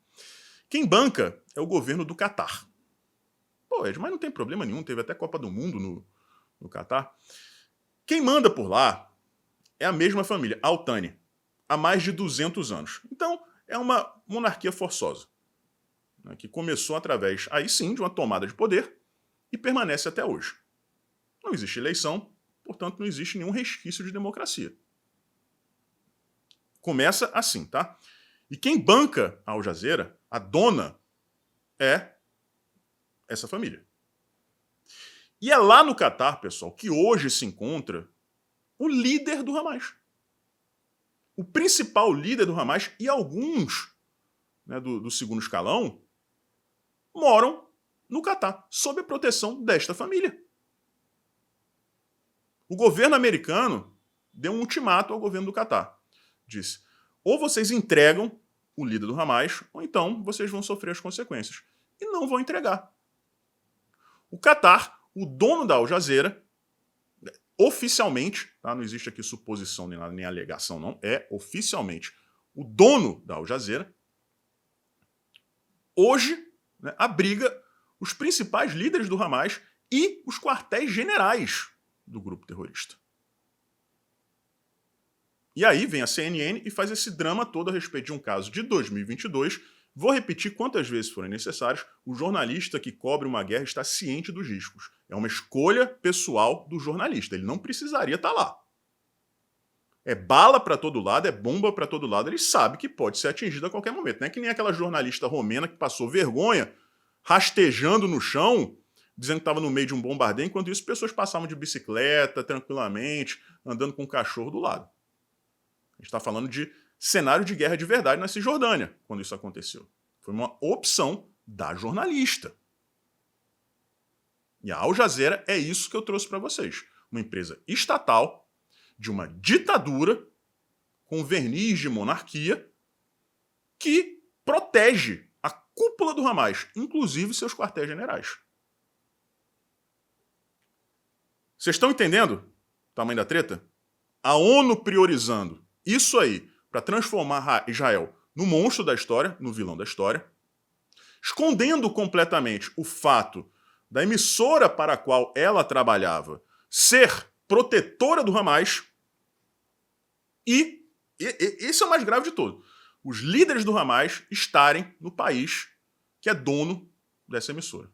Quem banca é o governo do Catar. Pô, Ed, mas não tem problema nenhum. Teve até Copa do Mundo no Catar. Quem manda por lá é a mesma família, Al Thani, há mais de 200 anos. Então, é uma monarquia forçosa, né, que começou através, aí sim, de uma tomada de poder e permanece até hoje. Não existe eleição, portanto, não existe nenhum resquício de democracia. Começa assim, tá? E quem banca a Al Jazeera, a dona, é essa família. E é lá no Catar, pessoal, que hoje se encontra o líder do Hamas. O principal líder do Hamas e alguns, né, do segundo escalão moram no Catar, sob a proteção desta família. O governo americano deu um ultimato ao governo do Catar. Disse, ou vocês entregam o líder do Hamas, ou então vocês vão sofrer as consequências. E não vão entregar. O Catar, o dono da Al Jazeera, oficialmente, tá? Não existe aqui suposição nem alegação, não, é oficialmente o dono da Al Jazeera, hoje, né, abriga os principais líderes do Hamas e os quartéis generais do grupo terrorista. E aí vem a CNN e faz esse drama todo a respeito de um caso de 2022. Vou repetir quantas vezes forem necessárias. O jornalista que cobre uma guerra está ciente dos riscos. É uma escolha pessoal do jornalista. Ele não precisaria estar lá. É bala para todo lado, é bomba para todo lado. Ele sabe que pode ser atingido a qualquer momento. Não é que nem aquela jornalista romena que passou vergonha, rastejando no chão, dizendo que estava no meio de um bombardeio. Enquanto isso, pessoas passavam de bicicleta, tranquilamente, andando com um cachorro do lado. A gente está falando de cenário de guerra de verdade na Cisjordânia, quando isso aconteceu. Foi uma opção da jornalista. E a Al Jazeera é isso que eu trouxe para vocês. Uma empresa estatal, de uma ditadura, com verniz de monarquia, que protege a cúpula do Hamas, inclusive seus quartéis generais. Vocês estão entendendo o tamanho da treta? A ONU priorizando isso aí para transformar Israel no monstro da história, no vilão da história, escondendo completamente o fato da emissora para a qual ela trabalhava ser protetora do Hamas e esse é o mais grave de todo, os líderes do Hamas estarem no país que é dono dessa emissora.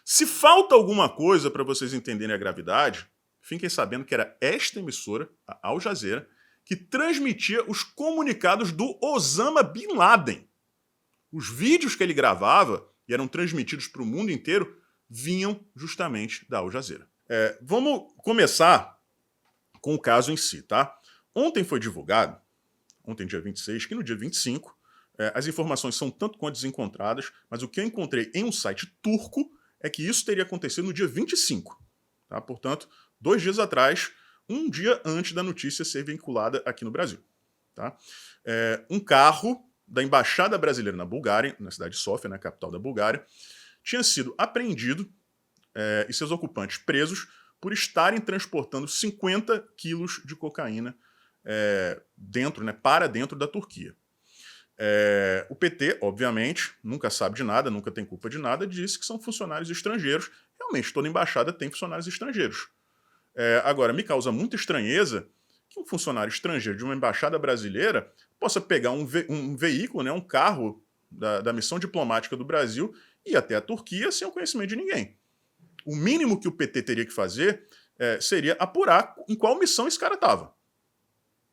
Se falta alguma coisa para vocês entenderem a gravidade, fiquem sabendo que era esta emissora, a Al Jazeera, que transmitia os comunicados do Osama Bin Laden. Os vídeos que ele gravava e eram transmitidos para o mundo inteiro vinham justamente da Al Jazeera. Vamos começar com o caso em si, tá? Ontem foi divulgado, ontem dia 26, que no dia 25, as informações são tanto quanto desencontradas, mas o que eu encontrei em um site turco é que isso teria acontecido no dia 25. Tá? Portanto, 2 dias atrás, um dia antes da notícia ser vinculada aqui no Brasil. Tá? Um carro da Embaixada Brasileira na Bulgária, na cidade de Sófia, na capital da Bulgária, tinha sido apreendido e seus ocupantes presos por estarem transportando 50 quilos de cocaína para dentro da Turquia. O PT, obviamente, nunca sabe de nada, nunca tem culpa de nada, disse que são funcionários estrangeiros. Realmente, toda embaixada tem funcionários estrangeiros. Agora, me causa muita estranheza que um funcionário estrangeiro de uma embaixada brasileira possa pegar um veículo, né, um carro da missão diplomática do Brasil e ir até a Turquia sem o conhecimento de ninguém. O mínimo que o PT teria que fazer seria apurar em qual missão esse cara estava.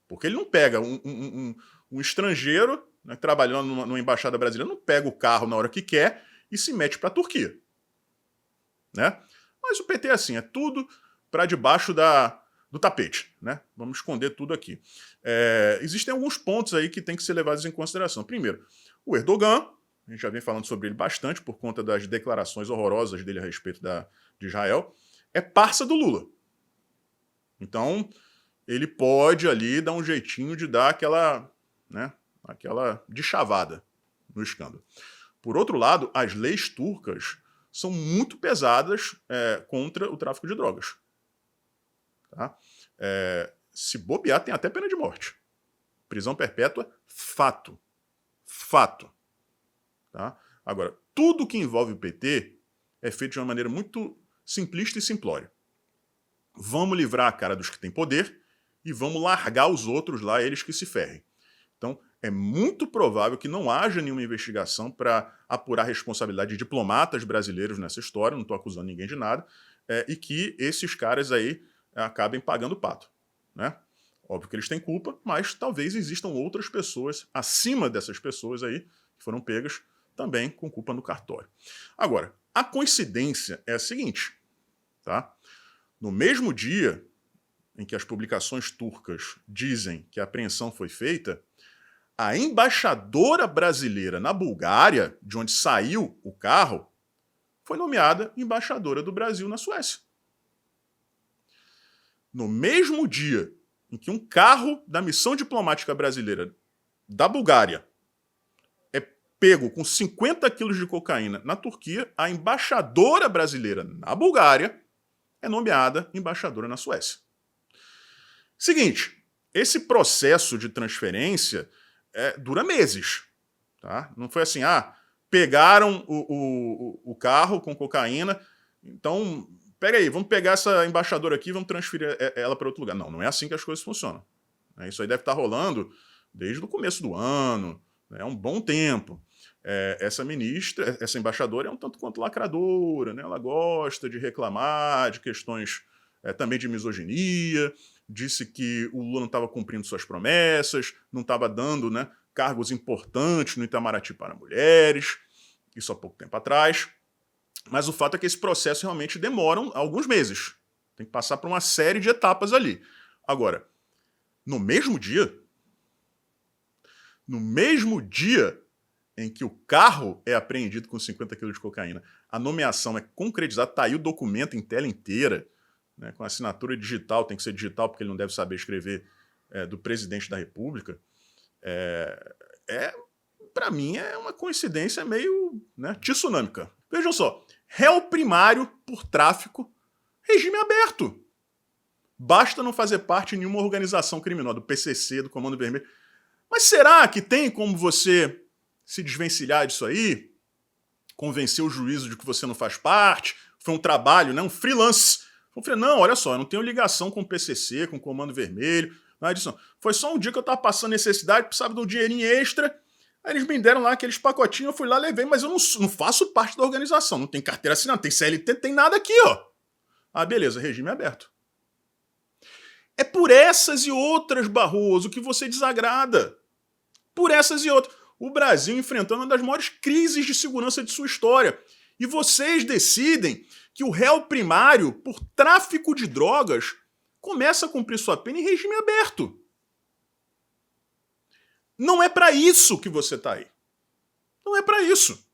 Porque ele não pega um estrangeiro, né, trabalhando numa embaixada brasileira, não pega o carro na hora que quer e se mete para a Turquia. Né? Mas o PT é assim, é tudo para debaixo do tapete. Né? Vamos esconder tudo aqui. Existem alguns pontos aí que tem que ser levados em consideração. Primeiro, o Erdogan, a gente já vem falando sobre ele bastante por conta das declarações horrorosas dele a respeito de Israel, é parça do Lula. Então, ele pode ali dar um jeitinho de dar aquela de chavada no escândalo. Por outro lado, as leis turcas são muito pesadas contra o tráfico de drogas. Tá? Se bobear, tem até pena de morte. Prisão perpétua, fato. Fato. Tá? Agora, tudo que envolve o PT é feito de uma maneira muito simplista e simplória. Vamos livrar a cara dos que têm poder e vamos largar os outros lá, eles que se ferrem. Então, é muito provável que não haja nenhuma investigação para apurar a responsabilidade de diplomatas brasileiros nessa história, não estou acusando ninguém de nada, e que esses caras aí acabem pagando o pato. Né? Óbvio que eles têm culpa, mas talvez existam outras pessoas acima dessas pessoas aí que foram pegas também com culpa no cartório. Agora, a coincidência é a seguinte, tá? No mesmo dia em que as publicações turcas dizem que a apreensão foi feita, a embaixadora brasileira na Bulgária, de onde saiu o carro, foi nomeada embaixadora do Brasil na Suécia. No mesmo dia em que um carro da missão diplomática brasileira da Bulgária é pego com 50 quilos de cocaína na Turquia, a embaixadora brasileira na Bulgária é nomeada embaixadora na Suécia. Seguinte, esse processo de transferência dura meses. Tá? Não foi assim, pegaram o carro com cocaína, então, pega aí, vamos pegar essa embaixadora aqui e vamos transferir ela para outro lugar. Não, não é assim que as coisas funcionam. Isso aí deve estar rolando desde o começo do ano, há um bom tempo. Essa embaixadora é um tanto quanto lacradora, né? Ela gosta de reclamar de questões também de misoginia, disse que o Lula não estava cumprindo suas promessas, não estava dando, né, cargos importantes no Itamaraty para mulheres, isso há pouco tempo atrás. Mas o fato é que esse processo realmente demora alguns meses. Tem que passar por uma série de etapas ali. Agora, no mesmo dia em que o carro é apreendido com 50 quilos de cocaína, a nomeação é concretizada, está aí o documento em tela inteira, né, com assinatura digital, tem que ser digital porque ele não deve saber escrever, do presidente da República, para mim é uma coincidência meio, né, tsunâmica. Vejam só, réu primário por tráfico, regime aberto. Basta não fazer parte de nenhuma organização criminosa, do PCC, do Comando Vermelho. Mas será que tem como você se desvencilhar disso aí? Convencer o juízo de que você não faz parte? Foi um trabalho, né, um freelance. Não, olha só, eu não tenho ligação com o PCC, com o Comando Vermelho, nada disso não. Foi só um dia que eu estava passando necessidade, precisava de um dinheirinho extra, aí eles me deram lá aqueles pacotinhos, eu fui lá, levei, mas eu não faço parte da organização, não tem carteira assinada, não tem CLT, não tem nada aqui, ó. Beleza, regime aberto. É por essas e outras, Barroso, que você desagrada. Por essas e outras. O Brasil enfrentando uma das maiores crises de segurança de sua história. E vocês decidem que o réu primário, por tráfico de drogas, começa a cumprir sua pena em regime aberto. Não é para isso que você está aí. Não é para isso.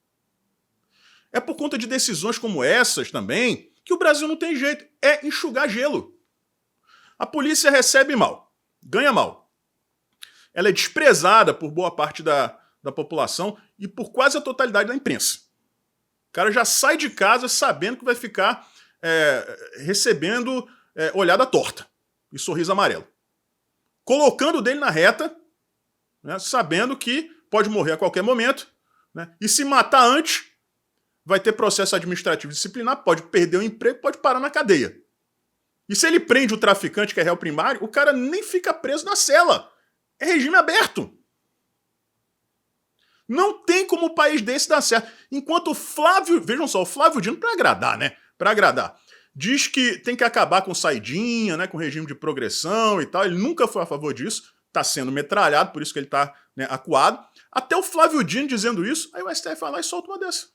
É por conta de decisões como essas também que o Brasil não tem jeito. É enxugar gelo. A polícia recebe mal, ganha mal. Ela é desprezada por boa parte da da população e por quase a totalidade da imprensa. O cara já sai de casa sabendo que vai ficar recebendo olhada torta e sorriso amarelo. Colocando o dele na reta, né, sabendo que pode morrer a qualquer momento, né, e se matar antes, vai ter processo administrativo disciplinar, pode perder o emprego, pode parar na cadeia. E se ele prende o traficante, que é réu primário, o cara nem fica preso na cela. É regime aberto. Não tem como um país desse dar certo. Enquanto o Flávio... Vejam só, o Flávio Dino, para agradar, né? Para agradar. Diz que tem que acabar com saidinha, né? Com regime de progressão e tal. Ele nunca foi a favor disso. Está sendo metralhado, por isso que ele está, né, acuado. Até o Flávio Dino dizendo isso, aí o STF vai lá e solta uma dessa.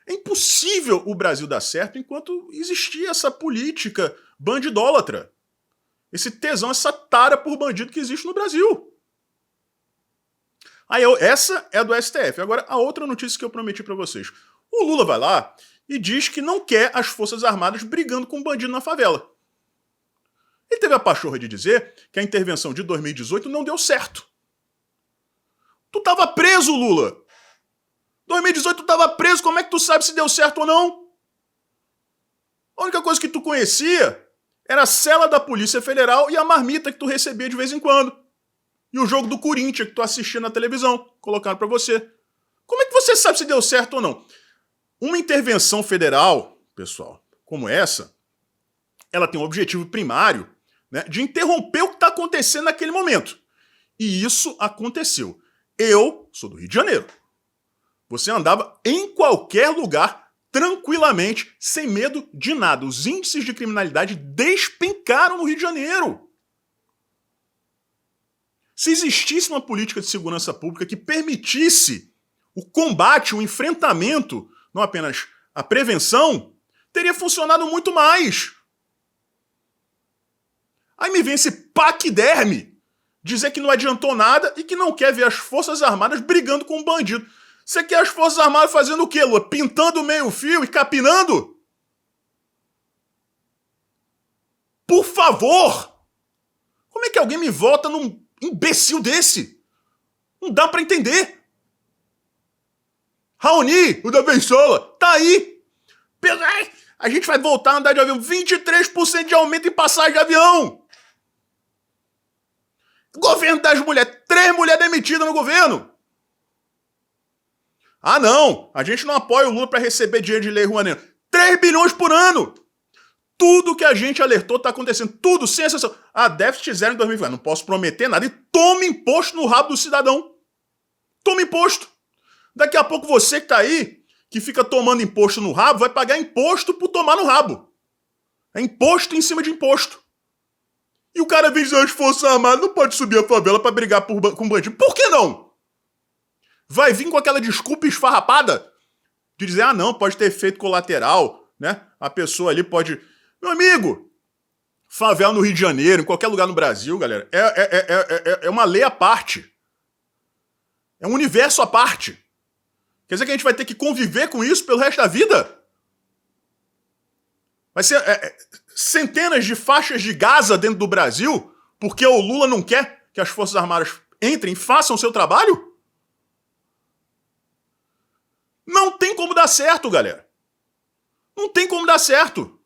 É impossível o Brasil dar certo enquanto existir essa política bandidólatra. Esse tesão, essa tara por bandido que existe no Brasil. Aí, essa é do STF. Agora, a outra notícia que eu prometi para vocês. O Lula vai lá e diz que não quer as Forças Armadas brigando com bandido na favela. Ele teve a pachorra de dizer que a intervenção de 2018 não deu certo. Tu tava preso, Lula! 2018 tu tava preso, como é que tu sabe se deu certo ou não? A única coisa que tu conhecia era a cela da Polícia Federal e a marmita que tu recebia de vez em quando. E o jogo do Corinthians que tu assistia na televisão, colocaram pra você. Como é que você sabe se deu certo ou não? Uma intervenção federal, pessoal, como essa, ela tem um objetivo primário, né, de interromper o que está acontecendo naquele momento. E isso aconteceu. Eu sou do Rio de Janeiro. Você andava em qualquer lugar, tranquilamente, sem medo de nada. Os índices de criminalidade despencaram no Rio de Janeiro. Se existisse uma política de segurança pública que permitisse o combate, o enfrentamento, não apenas a prevenção, teria funcionado muito mais. Aí me vem esse paquiderme dizer que não adiantou nada e que não quer ver as Forças Armadas brigando com um bandido. Você quer as Forças Armadas fazendo o quê, Lula? Pintando meio fio e capinando? Por favor! Como é que alguém me vota num imbecil desse? Não dá pra entender. Raoni, o da Bensola, tá aí. A gente vai voltar a andar de avião. 23% de aumento em passagem de avião. Governo das mulheres. 3 mulheres demitidas no governo. Ah, não. A gente não apoia o Lula para receber dinheiro de Lei Rouanet. 3 bilhões por ano. Tudo que a gente alertou tá acontecendo. Tudo, sem exceção. Ah, déficit zero em 2020. Não posso prometer nada. E toma imposto no rabo do cidadão. Toma imposto. Daqui a pouco você que tá aí, que fica tomando imposto no rabo, vai pagar imposto por tomar no rabo. É imposto em cima de imposto. E o cara vem dizer, as Forças Armadas não pode subir a favela pra brigar com bandido. Por que não? Vai vir com aquela desculpa esfarrapada de dizer, ah não, pode ter efeito colateral, né? A pessoa ali pode... Meu amigo, favela no Rio de Janeiro, em qualquer lugar no Brasil, galera, é uma lei à parte. É um universo à parte. Quer dizer que a gente vai ter que conviver com isso pelo resto da vida? Vai ser centenas de faixas de Gaza dentro do Brasil porque o Lula não quer que as Forças Armadas entrem e façam o seu trabalho? Não tem como dar certo, galera. Não tem como dar certo.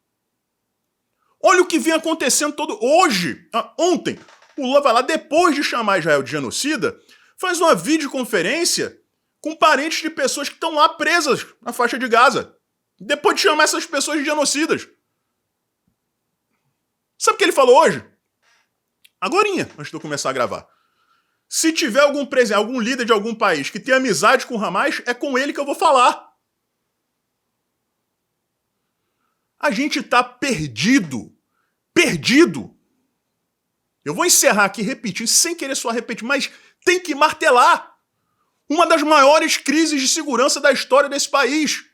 Olha o que vem acontecendo hoje. Ontem, o Lula vai lá, depois de chamar Israel de genocida, faz uma videoconferência com parentes de pessoas que estão lá presas na faixa de Gaza. Depois de chamar essas pessoas de genocidas. Sabe o que ele falou hoje? Agorinha, antes de eu começar a gravar. Se tiver algum presidente, algum líder de algum país que tem amizade com o Hamas, é com ele que eu vou falar. A gente tá perdido. Perdido. Eu vou encerrar aqui repetindo, sem querer só repetir, mas tem que martelar. Uma das maiores crises de segurança da história desse país.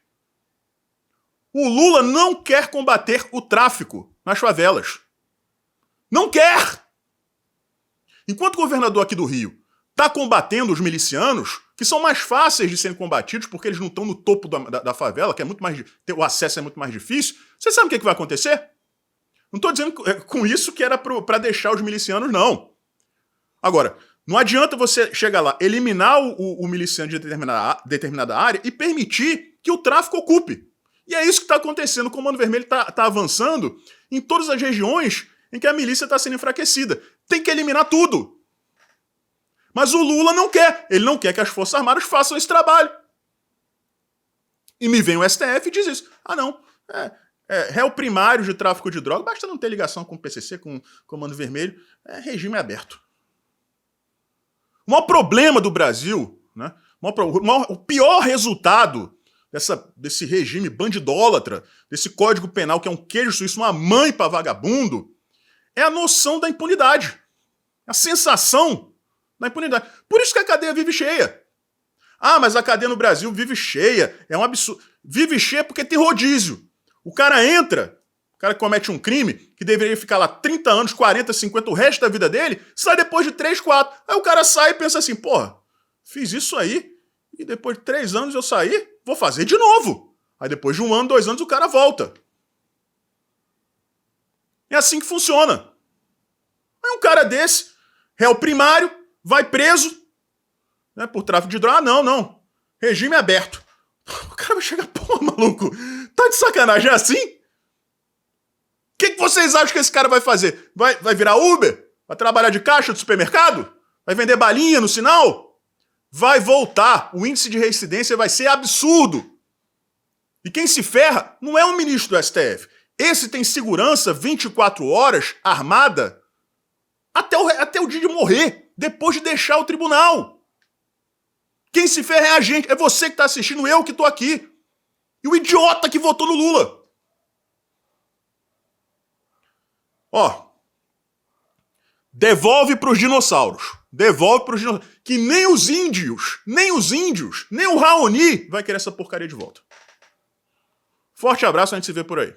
O Lula não quer combater o tráfico nas favelas. Não quer! Enquanto o governador aqui do Rio está combatendo os milicianos, que são mais fáceis de serem combatidos porque eles não estão no topo da favela, que é muito mais, o acesso é muito mais difícil, você sabe o que vai acontecer? Não estou dizendo com isso que era para deixar os milicianos, não. Agora, Não adianta você chegar lá, eliminar o miliciano de determinada área e permitir que o tráfico ocupe. E é isso que está acontecendo. O Comando Vermelho está avançando em todas as regiões em que a milícia está sendo enfraquecida. Tem que eliminar tudo. Mas o Lula não quer. Ele não quer que as Forças Armadas façam esse trabalho. E me vem o STF e diz isso. Ah, não. Réu primário de tráfico de droga, basta não ter ligação com o PCC, com o Comando Vermelho. É regime aberto. O maior problema do Brasil, né? O pior resultado desse regime bandidólatra, desse Código Penal que é um queijo suíço, uma mãe para vagabundo, é a noção da impunidade. A sensação da impunidade. Por isso que a cadeia vive cheia. Ah, mas a cadeia no Brasil vive cheia. É um absurdo. Vive cheia porque tem rodízio. O cara entra, o cara comete um crime que deveria ficar lá 30 anos, 40, 50, o resto da vida dele, sai depois de 3, 4. Aí o cara sai e pensa assim, porra, fiz isso aí e depois de 3 anos eu saí, vou fazer de novo. Aí depois de 1 ano, 2 anos o cara volta. É assim que funciona. Aí um cara desse, réu primário, vai preso, né, por tráfico de droga. Ah, não. Regime aberto. O cara vai chegar, pô, maluco, tá de sacanagem, é assim? O que vocês acham que esse cara vai fazer? Vai virar Uber? Vai trabalhar de caixa do supermercado? Vai vender balinha no sinal? Vai voltar. O índice de reincidência vai ser absurdo. E quem se ferra não é o ministro do STF. Esse tem segurança 24 horas, armada, até o dia de morrer, depois de deixar o tribunal. Quem se ferra é a gente, é você que tá assistindo, eu que tô aqui. E o idiota que votou no Lula. Ó, devolve pros dinossauros. Devolve pros dinossauros. Que nem os índios, nem o Raoni vai querer essa porcaria de volta. Forte abraço, a gente se vê por aí.